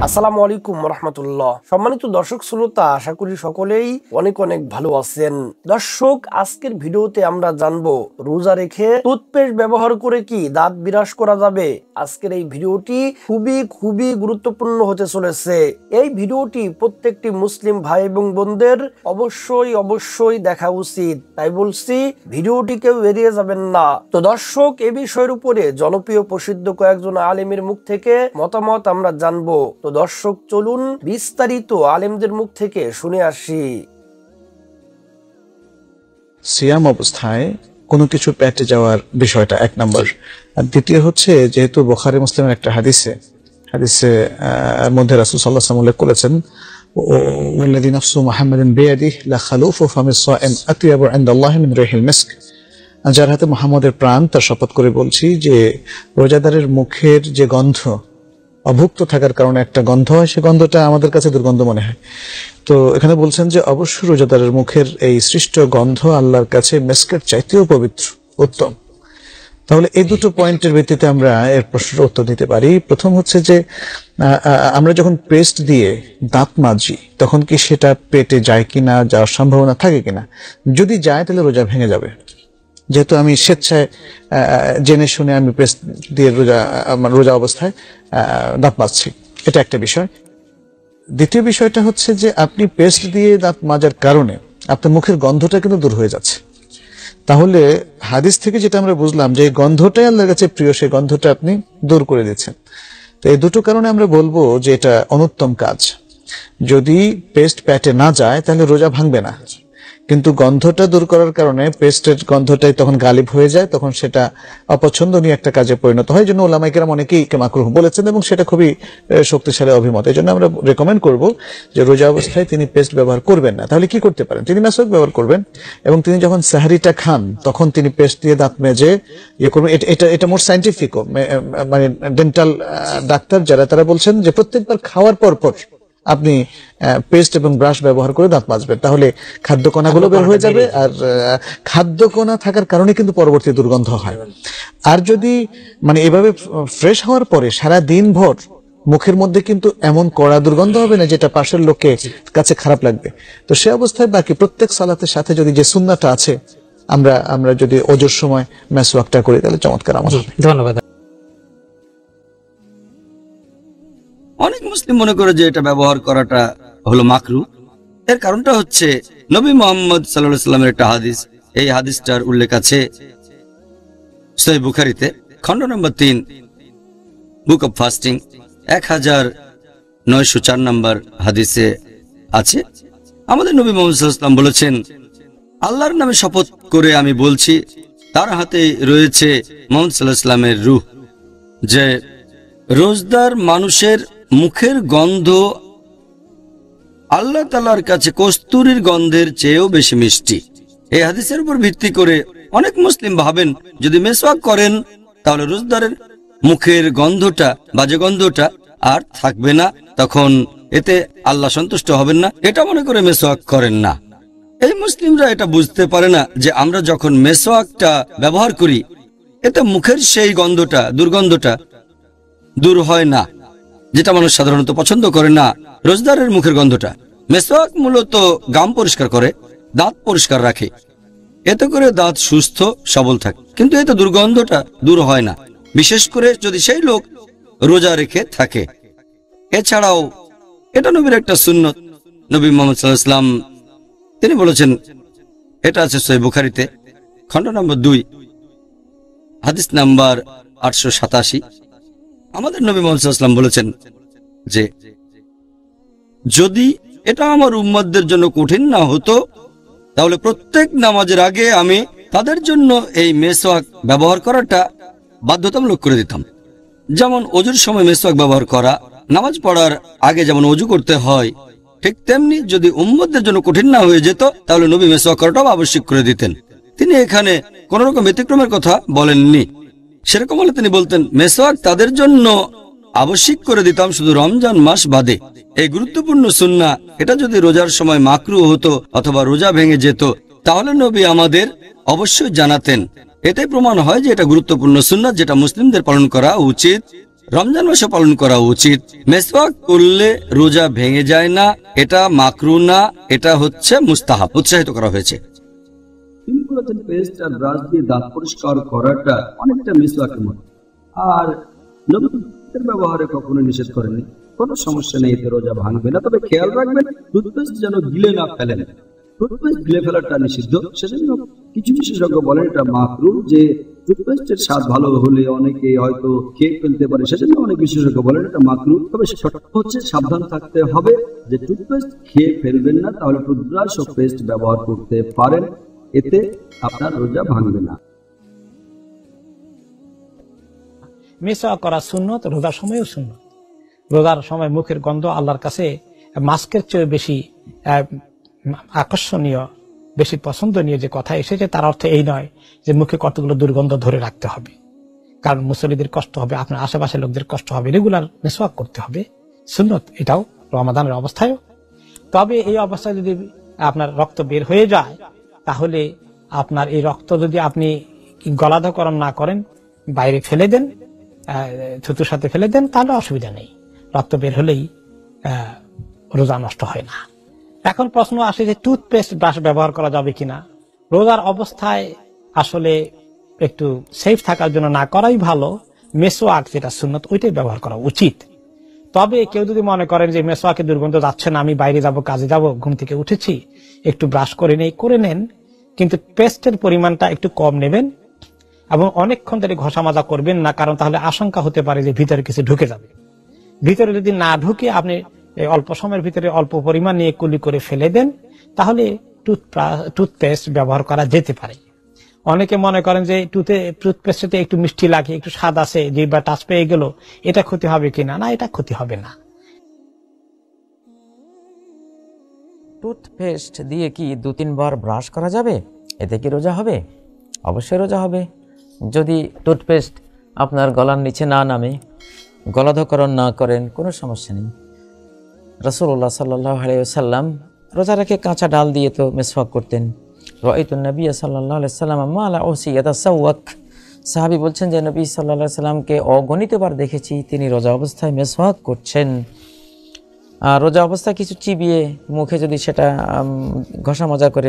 আসসালামু আলাইকুম রহমতুল্লাহ। সম্মানিত দর্শক শ্রোতা, আশা করি সকলেই অনেক অনেক ভালো আছেন। দর্শক, আজকের ভিডিওতে আমরা জানবো রোজা রেখে টুথপেস্ট ব্যবহার করে কি দাঁত বিরাস করা যাবে। আজকের এই ভিডিওটি খুবই গুরুত্বপূর্ণ হতে চলেছে। এই ভিডিওটি প্রত্যেকটি মুসলিম ভাই এবং বোনদের অবশ্যই দেখা উচিত। তাই বলছি, ভিডিওটি কেউ এড়িয়ে যাবেন না। তো দর্শক, এই বিষয়ের উপরে জনপ্রিয় প্রসিদ্ধ কয়েকজন আলেমের মুখ থেকে মতামত আমরা জানবো। তো দর্শক, চলুন বিস্তারিত আলেমদের মুখ থেকে শুনে আসি। সিয়াম অবস্থায় কোনো কিছু পেটে যাওয়ার বিষয়টা এক নম্বর। আর দ্বিতীয় হচ্ছে, যেহেতু বুখারী মুসলিমের একটা হাদিসে মধ্যে রাসূল সাল্লাল্লাহু আলাইহি ওয়াসাল্লাম উল্লেখ করেছেন, ওয়াল্লাযী নাফসু মুহাম্মাদিন বিয়াদিহি লা খালুফু ফামিস সাইম আতয়াবু ইনদাল্লাহি মিন রিহিল মিস্ক। যার হাতে মুহাম্মদের প্রাণ, তার শপথ করে বলছি যে রোজাদারের মুখের যে গন্ধ, অভুক্ত থাকার কারণে একটা গন্ধ হয়, সে গন্ধটা আমাদের কাছে দুর্গন্ধ মনে হয়। তো এখানে বলছেন যে অবশ্যই রোজাদারের মুখের এই সৃষ্ট গন্ধ আল্লাহর কাছে মেস্কের চাইতেও পবিত্র, উত্তম। তাহলে এই দুটো পয়েন্টের ভিত্তিতে আমরা এর প্রশ্নের উত্তর দিতে পারি। প্রথম হচ্ছে যে আমরা যখন পেস্ট দিয়ে দাঁত মাজি, তখন কি সেটা পেটে যায় কিনা, যাওয়ার সম্ভাবনা থাকে কিনা? যদি যায় তাহলে রোজা ভেঙে যাবে। যেহেতু আমি স্বেচ্ছায় জেনে শুনে আমি পেস্ট দিয়ে রোজা অবস্থায় দাঁত মাজছি, এটা একটা বিষয়। দ্বিতীয় বিষয়টা হচ্ছে যে আপনি পেস্ট দিয়ে দাঁত মাজার কারণে আপনার মুখের গন্ধটা কিন্তু দূর হয়ে যাচ্ছে। তাহলে হাদিস থেকে যেটা আমরা বুঝলাম যে এই গন্ধটাই আল্লাহর কাছে প্রিয়, সেই গন্ধটা আপনি দূর করে দিচ্ছেন। তো এই দুটো কারণে আমরা বলবো যে এটা অনুত্তম কাজ। যদি পেস্ট পেটে না যায় তাহলে রোজা ভাঙবে না, কিন্তু গন্ধটা দূর করার কারণে পেস্টের গন্ধটাই তখন গালিব হয়ে যায়, তখন সেটা অপছন্দনীয় একটা কাজে পরিণত হয়। এই জন্য উলামায়ে কেরাম অনেকেই মাকরুহ বলেছেন এবং সেটা খুবই শক্তিশালী অভিমত। এই জন্য আমরা রেকমেন্ড করব যে রোজা অবস্থায় তিনি পেস্ট ব্যবহার করবেন না। তাহলে কি করতে পারেন? তিনি মেসওয়াক ব্যবহার করবেন এবং তিনি যখন সাহরিটা খান তখন তিনি পেস্ট দিয়ে দাঁত মেজে করবেন। এটা মোর সায়েন্টিফিক, মানে ডেন্টাল ডাক্তার যারা, তারা বলছেন যে প্রত্যেকবার খাওয়ার পর আপনি পেস্ট এবং ব্রাশ ব্যবহার করে দাঁত মাজবেন, তাহলে খাদ্যকণাগুলো বের হয়ে যাবে। আর খাদ্যকণা থাকার কারণে কিন্তু পরবর্তী দুর্গন্ধ হয়। আর যদি মানে এভাবে ফ্রেশ হওয়ার পরে সারা দিন ভর মুখের মধ্যে কিন্তু এমন কড়া দুর্গন্ধ হবে না যেটা পাশের লোকের কাছে খারাপ লাগবে। তো সে অবস্থায় বাকি প্রত্যেক সালাতের সাথে যদি যে সুন্নাহটা আছে, আমরা যদি ওজুর সময় মেসওয়াকটা করি, তাহলে চমৎকার আমল হবে। ধন্যবাদ। অনেক মুসলিম মনে করে যে এটা ব্যবহার করাটা হলো মাকরু। এর কারণটা হচ্ছে নবী মুহাম্মদ সাল্লাল্লাহু আলাইহি ওয়াসাল্লামের একটা হাদিস। এই হাদিসটার উল্লেখ আছে সহিহ বুখারীতে, খণ্ড নম্বর 3, বুক অব ফাস্টিং, 1904 নম্বর হাদিসে আছে। আমাদের নবী মুহাম্মদ সাল্লাল্লাহু আলাইহি ওয়াসাল্লাম বলেছেন, আল্লাহর নামে শপথ করে আমি বলছি, তার হাতে রয়েছে মুহাম্মদ সাল্লাল্লাহু আলাইহি ওয়াসাল্লামের রূহ, যে রোজদার মানুষের মুখের গন্ধ আল্লাহ তাআলার কাছে কস্তুরীর গন্ধের চেয়েও বেশি মিষ্টি। এই হাদিসের উপর ভিত্তি করে অনেক মুসলিম ভাবেন যদি মেসওয়াক করেন তাহলে রোজদারের মুখের গন্ধটা, বাজে গন্ধটা আর থাকবে না, তখন এতে আল্লাহ সন্তুষ্ট হবেন না, এটা মনে করে মেসওয়াক করেন না। এই মুসলিমরা এটা বুঝতে পারে না যে আমরা যখন মেসওয়াকটা ব্যবহার করি এতে মুখের সেই গন্ধটা, দুর্গন্ধটা দূর হয় না, যেটা মানুষ সাধারণত পছন্দ করে না, রোজদারের মুখের গন্ধটা। মেসওয়াক মূলত গাম পরিষ্কার করে, দাঁত পরিষ্কার রাখে, এতে করে দাঁত সুস্থ সবল থাকে, কিন্তু এতে দুর্গন্ধটা দূর হয় না, বিশেষ করে যদি সেই লোক রোজা রেখে থাকে। এছাড়াও এটা নবীর একটা সুন্নত। নবী মুহাম্মদ সাল্লাল্লাহু আলাইহি ওয়াসাল্লাম তিনি বলেছেন, এটা আছে সহিহ বুখারীতে, খণ্ড নম্বর 2, হাদিস নাম্বার 887। আমাদের নবী মুহাম্মদ সাল্লাল্লাহু আলাইহি ওয়াসাল্লাম বলেছেন যে যদি এটা আমার উম্মতদের জন্য কঠিন না হতো তাহলে প্রত্যেক নামাজের আগে আমি তাদের জন্য এই মেসওয়াক ব্যবহার করাটা বাধ্যতামূলক করে দিতাম। যেমন ওজুর সময় মেসওয়াক ব্যবহার করা, নামাজ পড়ার আগে যেমন ওজু করতে হয়, ঠিক তেমনি যদি উম্মতদের জন্য কঠিন না হয়ে যেত তাহলে নবী মেসওয়াক করাটাও আবশ্যক করে দিতেন। তিনি এখানে কোন রকম ব্যতিক্রমের কথা বলেননি। সেরকম হলে তিনি বলতেন মেসওয়াক তাদের জন্য আবশ্যক করে দিতাম শুধু রমজান মাস বাদে। এই গুরুত্বপূর্ণ সুন্নাহ, এটা যদি রোজার সময় মাকরুহ হতো অথবা রোজা ভেঙে যেত তাহলে নবী আমাদের অবশ্যই জানাতেন। এতে প্রমাণ হয় যে এটা গুরুত্বপূর্ণ সুন্নাহ যেটা মুসলিমদের পালন করা উচিত। রমজান মাসে পালন করা উচিত। মেসওয়াক করলে রোজা ভেঙে যায় না, এটা মাকরু না, এটা হচ্ছে মুস্তাহাব, উৎসাহিত করা হয়েছে। তিনি বলেছেন পেস্ট আর ব্রাশ দিয়ে দাঁত পরিষ্কার করাটা অনেকটা মিসওয়াকের মতো, আর নবীর ব্যবহারে কখনো নিষেধ করেনি। কোনো সমস্যা নেই, এতে রোজা ভাঙবে না। তবে খেয়াল রাখবেন টুথপেস্ট যেন গিলে না ফেলেন। টুথপেস্ট গিলে ফেলাটা নিষিদ্ধ, সেজন্য কিছু বিশেষজ্ঞ বলেন এটা মাকরু, যে টুথপেস্টের স্বাদ ভালো হলে অনেকে হয়তো খেয়ে ফেলতে পারে, সেজন্য অনেক বিশেষজ্ঞ বলেন এটা মাকরু। তবে শর্ত হচ্ছে সাবধান থাকতে হবে যে টুথপেস্ট খেয়ে ফেলবেন না, তাহলে টুথব্রাশ ও পেস্ট ব্যবহার করতে পারেন, এতে আপনার রোজা ভাঙবে না। মিসওয়াক করা সুন্নত, রোজার সময়ও সুন্নত। রোজার সময় মুখের গন্ধ আল্লাহর কাছে মাস্কের চেয়ে বেশি আকর্ষণীয়, বেশি পছন্দনীয় যে কথা এসেছে, তার অর্থ এই নয় যে মুখে কতগুলো দুর্গন্ধ ধরে রাখতে হবে, কারণ মুসল্লিদের কষ্ট হবে, আপনার আশেপাশের লোকদের কষ্ট হবে। রেগুলার মিসওয়াক করতে হবে, সুন্নত এটাও রমাদানের অবস্থায়ও। তবে এই অবস্থায় যদি আপনার রক্ত বের হয়ে যায়, তাহলে আপনার এই রক্ত যদি আপনি গলাধকরণ না করেন, বাইরে ফেলে দেন, থুতুর সাথে ফেলে দেন, তাহলে অসুবিধা নেই। রক্ত বের হলেই রোজা নষ্ট হয় না। এখন প্রশ্ন আসে যে টুথপেস্ট ব্রাশ ব্যবহার করা যাবে কিনা। রোজার অবস্থায় আসলে একটু সেফ থাকার জন্য না করাই ভালো। মেসওয়াক যেটা সুন্নত, ওইটাই ব্যবহার করা উচিত। তবে কেউ যদি মনে করেন যে মেসওয়াকে দুর্গন্ধ যাচ্ছে না, আমি বাইরে যাব, কাজে যাব, ঘুম থেকে উঠেছি, একটু ব্রাশ করে নেই, করে নেন, কিন্তু পেস্টের পরিমাণটা একটু কম নেবেন এবং অনেকক্ষণ ধরে ঘষা মাজা করবেন না, কারণ তাহলে আশঙ্কা হতে পারে যে ভিতরে কিছু ঢুকে যাবে। ভিতরে যদি না ঢুকে আপনি অল্প সময়ের ভিতরে অল্প পরিমাণ নিয়ে কুলি করে ফেলে দেন, তাহলে টুথপেস্ট ব্যবহার করা যেতে পারে। অনেকে মনে করেন যে টুথপেস্টে একটু মিষ্টি লাগে, একটু স্বাদ আছে, যে বা টাচ পেয়ে গেল, এটা ক্ষতি হবে কিনা। না, এটা ক্ষতি হবে না। টুথপেস্ট দিয়ে কি 2-3 বার ব্রাশ করা যাবে? এতে কি রোজা হবে? অবশ্যই রোজা হবে, যদি টুথপেস্ট আপনার গলার নিচে না নামে, গলাধকরণ না করেন, কোনো সমস্যা নেই। রাসূলুল্লাহ সাল্লাল্লাহু আলাইহি ওয়াসাল্লাম রোজা রেখে কাঁচা ডাল দিয়ে তো মিসওয়াক করতেন। রাআইতুন নবী সাল্লাল্লাহু আলাইহি ওয়াসাল্লাম মালা উসি ইয়াতাসাওয়াক। সাহাবী বলছেন যে নবী সাল্লাল্লাহু আলাইহি ওয়াসাল্লামকে অগণিতবার দেখেছি তিনি রোজা অবস্থায় মিসওয়াক করছেন। রোজা অবস্থায় কিছু চিবিয়ে মুখে যদি সেটা ঘষা মাজা করে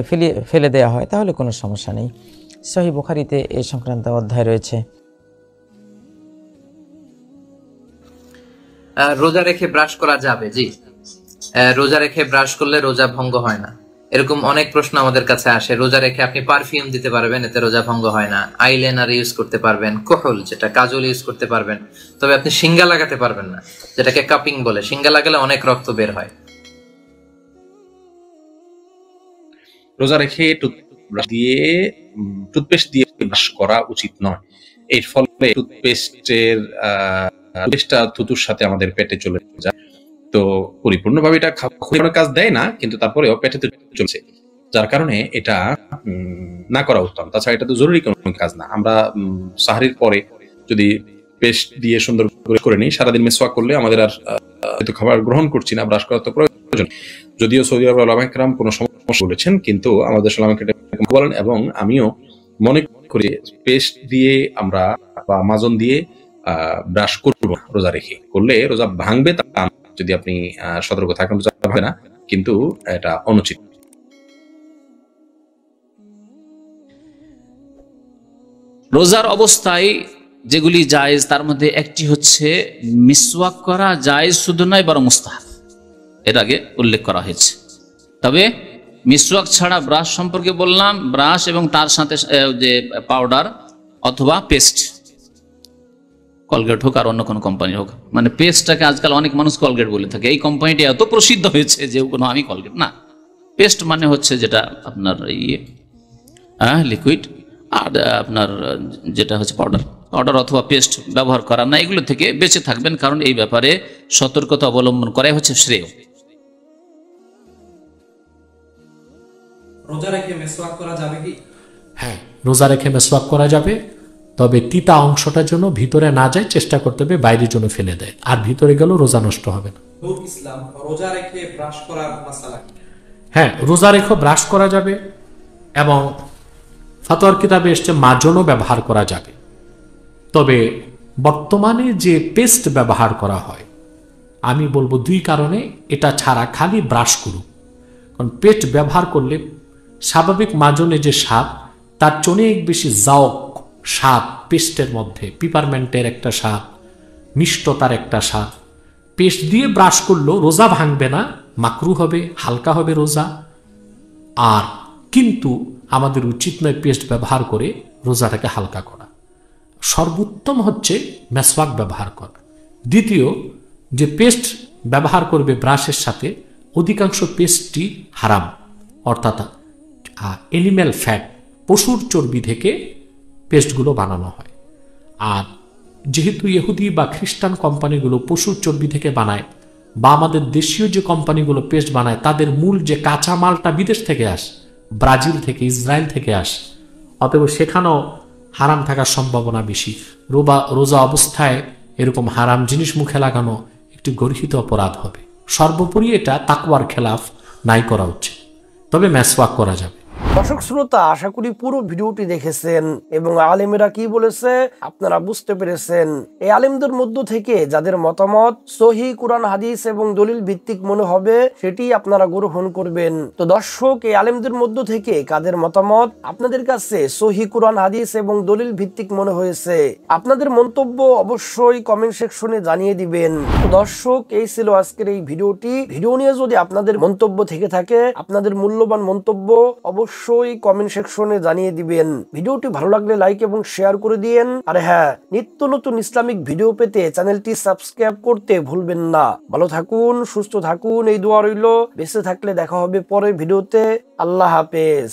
ফেলে দেওয়া হয়, তাহলে কোনো সমস্যা নেই। সহিহ বুখারীতে এই সংক্রান্ত অধ্যায় রয়েছে। রোজা রেখে ব্রাশ করা যাবে? জি, রোজা রেখে ব্রাশ করলে রোজা ভঙ্গ হয় না। এরকম অনেক প্রশ্ন আমাদের কাছে আসে। রোজা রেখে আপনি পারফিউম দিতে পারবেন, এতে রোজা ভঙ্গ হয় না। আইলাইনার ইউজ করতে পারবেন, কোহল যেটা কাজল ইউজ করতে পারবেন, তবে আপনি সিঙ্গা লাগাতে পারবেন না, যেটাকে কাপিং বলে। সিঙ্গা লাগালে অনেক রক্ত বের হয়। রোজা রেখে টুথপেস্ট দিয়ে ব্রাশ করা উচিত নয়। এর ফলে টুথপেস্টটা থুতুর সাথে আমাদের পেটে চলে যায়, তো পরিপূর্ণভাবে এটা খাওয়ার কাজ দেয় না, কিন্তু তারপরেও পেটে তো চলছে, যার কারণে এটা না করা উত্তম। তাছাড়া এটা তো জরুরি কোনো কাজ না। আমরা সাহরির পরে যদি পেস্ট দিয়ে সুন্দর করে নিই, সারাদিন মিসওয়াক করলে আমাদের আর খাবার গ্রহণ করছি না, ব্রাশ করা তো প্রয়োজন। যদিও সৌদি আরব উলামা কেরাম কোনো সমস্যা বলেছেন, কিন্তু আমাদের উলামা কেরাম বলেন, এবং আমিও মনে করি পেস্ট দিয়ে আমরা বা মাজন দিয়ে ব্রাশ করব রোজা রেখে, করলে রোজা ভাঙবে তা না। যদি আপনি সতর্ক থাকেন রোজা ভাঙবে না, কিন্তু এটা অনুচিত। রোজার অবস্থায় যেগুলি জায়েজ, তার মধ্যে একটি হচ্ছে মিসওয়াক করা জায়েজ শুধু নয়, বরং মুস্তাহাব, এর আগে উল্লেখ করা হয়েছে। তবে মিসওয়াক ছাড়া ব্রাশ সম্পর্কে বললাম, ব্রাশ এবং তার সাথে যে পাউডার অথবা পেস্ট, কলগেট হোক আর অন্য কোনো কোম্পানি হোক, মানে পেস্টটাকে আজকাল অনেক মানুষ কলগেট বলে থাকে। এই কোম্পানিটি এত প্রসিদ্ধ হয়েছে যে কোনো আমি কলগেট না, পেস্ট মানে হচ্ছে যেটা আপনার লিকুইড, আর আপনার যেটা হচ্ছে পাউডার অথবা পেস্ট ব্যবহার করা না, এগুলো থেকে বেঁচে থাকবেন, কারণ এই ব্যাপারে সতর্কতা অবলম্বন করাই হচ্ছে শ্রেয়। রোজা রেখে মিসওয়াক করা যাবে কি? হ্যাঁ, রোজা রেখে মিসওয়াক করা যাবে, তবে তিতা অংশটার জন্য ভিতরে না যায়, চেষ্টা করতে হবে বাইরের জন্য ফেলে দেয়, আর ভিতরে গেলেও রোজা নষ্ট হবে না। ইসলাম রোজা রেখে ব্রাশ করার মাসালা? হ্যাঁ, রোজা রেখে ব্রাশ করা যাবে, এবং ফাতোয়ার কিতাবে এসছে মাজনও ব্যবহার করা যাবে। তবে বর্তমানে যে পেস্ট ব্যবহার করা হয়, আমি বলবো দুই কারণে এটা ছাড়া খালি ব্রাশ করুক। কারণ পেস্ট ব্যবহার করলে স্বাভাবিক মাজনে যে স্বাদ তার চেয়ে অনেক বেশি জাওক স্বাদ পেস্টের মধ্যে, পিপারমেন্টের একটা স্বাদ, মিষ্টতার একটা স্বাদ। পেস্ট দিয়ে ব্রাশ করলেও রোজা ভাঙবে না, মাকরু হবে, হালকা হবে রোজা। আর কিন্তু আমাদের উচিত নয় পেস্ট ব্যবহার করে রোজাটাকে হালকা করা। সর্বোত্তম হচ্ছে মেসওয়াক ব্যবহার করা। দ্বিতীয়, যে পেস্ট ব্যবহার করবে ব্রাশের সাথে, অধিকাংশ পেস্টটি হারাম, অর্থাৎ এনিম্যাল ফ্যাট, পশুর চর্বি থেকে পেস্টগুলো বানানো হয়। আর যেহেতু ইহুদি বা খ্রিস্টান কোম্পানিগুলো পশুর চর্বি থেকে বানায়, বা আমাদের দেশীয় যে কোম্পানিগুলো পেস্ট বানায় তাদের মূল যে কাঁচা মালটা বিদেশ থেকে আসে, ব্রাজিল থেকে, ইসরায়েল থেকে আসে, অতএব সেখানেও হারাম থাকার সম্ভাবনা বেশি। রোজা অবস্থায় এরকম হারাম জিনিস মুখে লাগানো একটি গর্হিত অপরাধ হবে। সর্বোপরি এটা তাকওয়ার খেলাফ, নাই করা উচিত। তবে মেসওয়াক করা যাবে। দর্শক শ্রোতা, আশা করি পুরো ভিডিওটি দেখেছেন এবং আলেমেরা কি বলেছে আপনারা বুঝতে পেরেছেন। এই আলেমদের মধ্য থেকে যাদের মতামত সহি কুরআন হাদিস এবং দলিল ভিত্তিক মনে হবে সেটি আপনারা গ্রহণ করবেন। তো দর্শক, এই আলেমদের মধ্য থেকে কাদের মতামত আপনাদের কাছে সহি কুরআন হাদিস এবং দলিল ভিত্তিক মনে হয়েছে, আপনাদের মন্তব্য অবশ্যই কমেন্ট সেকশনে জানিয়ে দিবেন। তো দর্শক, এই ছিল আজকের এই ভিডিওটি। ভিডিও নিয়ে যদি আপনাদের মন্তব্য থেকে থাকে, আপনাদের মূল্যবান মন্তব্য অবশ্যই কমেন্ট সেকশনে জানিয়ে দিবেন। ভিডিওটি ভালো লাগলে লাইক এবং শেয়ার করে দিয়েন। আর হ্যাঁ, নিত্য নতুন ইসলামিক ভিডিও পেতে চ্যানেলটি সাবস্ক্রাইব করতে ভুলবেন না। ভালো থাকুন, সুস্থ থাকুন, এই দোয়া রইল। বেঁচে থাকলে দেখা হবে পরের ভিডিওতে। আল্লাহ হাফেজ।